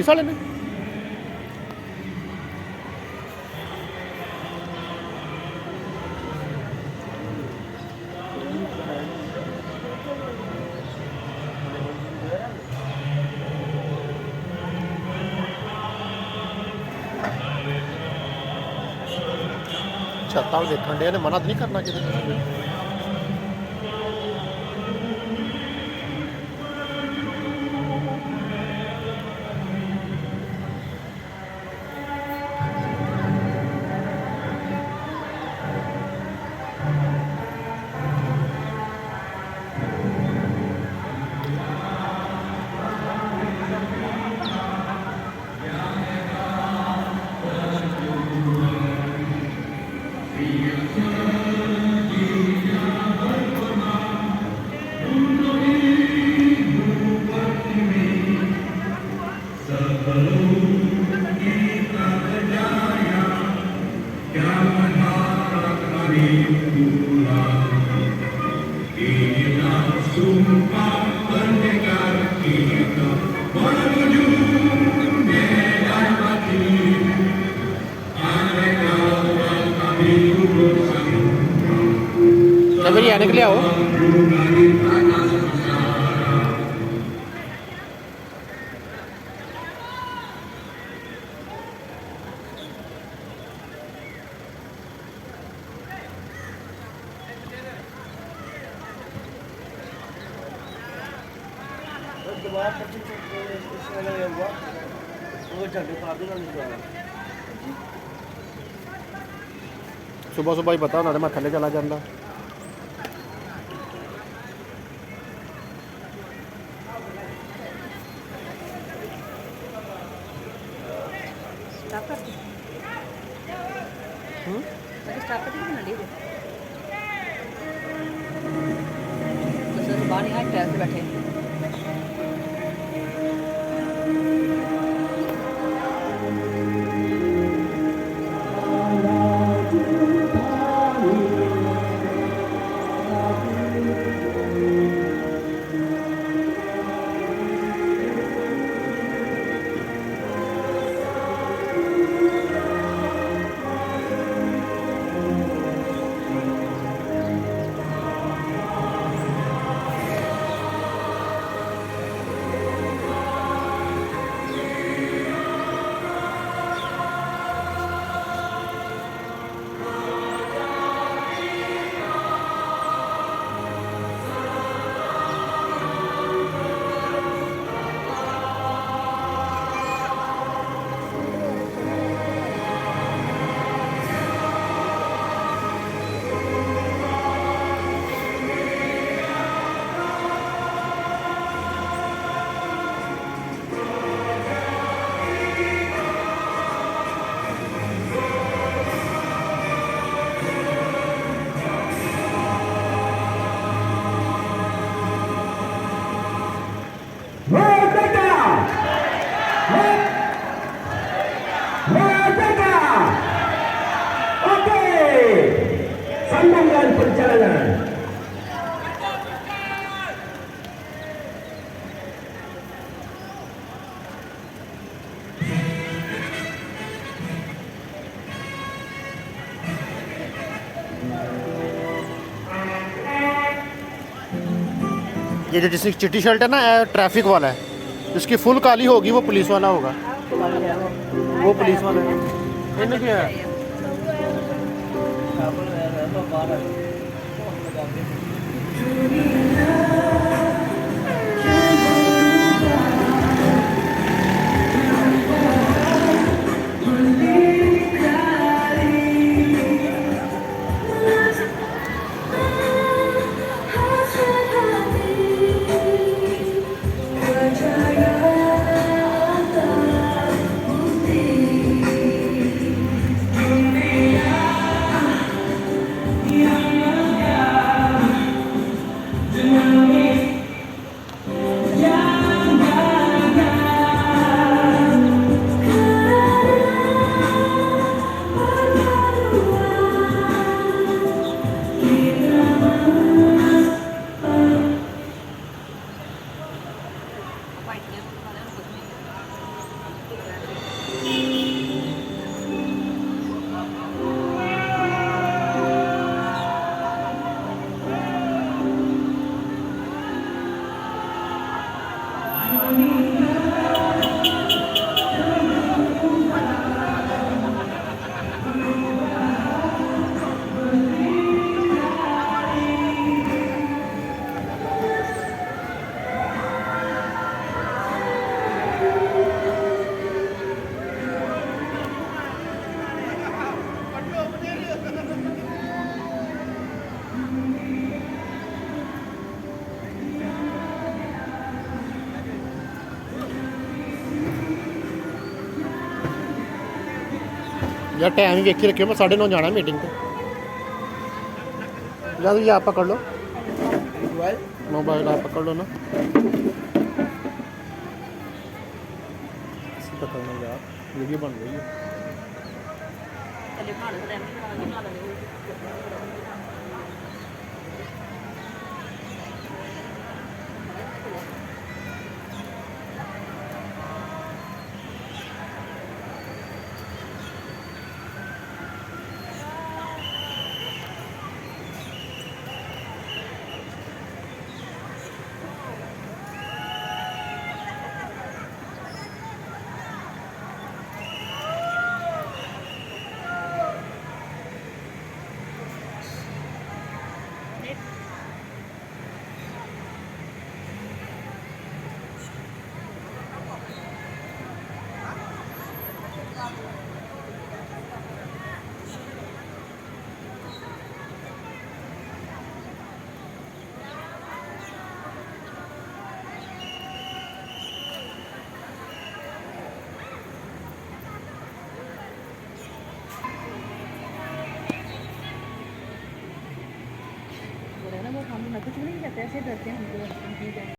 Police वाले ने? छत्ता देखने डे ने मना तो नहीं करना कि मेरी आने के लिए आओ। सुबह सुबह ही बताओ ना मैं थले चला जाता। बाहर यहाँ टैल पे बैठे ये जो जिसकी चिट्टी शर्ट है ना ट्रैफिक वाला है, जिसकी फुल काली होगी वो पुलिस वाला होगा। वो पुलिस वाला है। इन्हें क्या है? यार टाइम ही वेखी रखियो, मैं 9:30 जाना मीटिंग पे। या तो ये आप पकड़ लो मोबाइल, आप पकड़ लो ना। पकड़ना यार, वीडियो बन रही है। वो हम कुछ भी नहीं कहते, ऐसे डरते हैं हमको।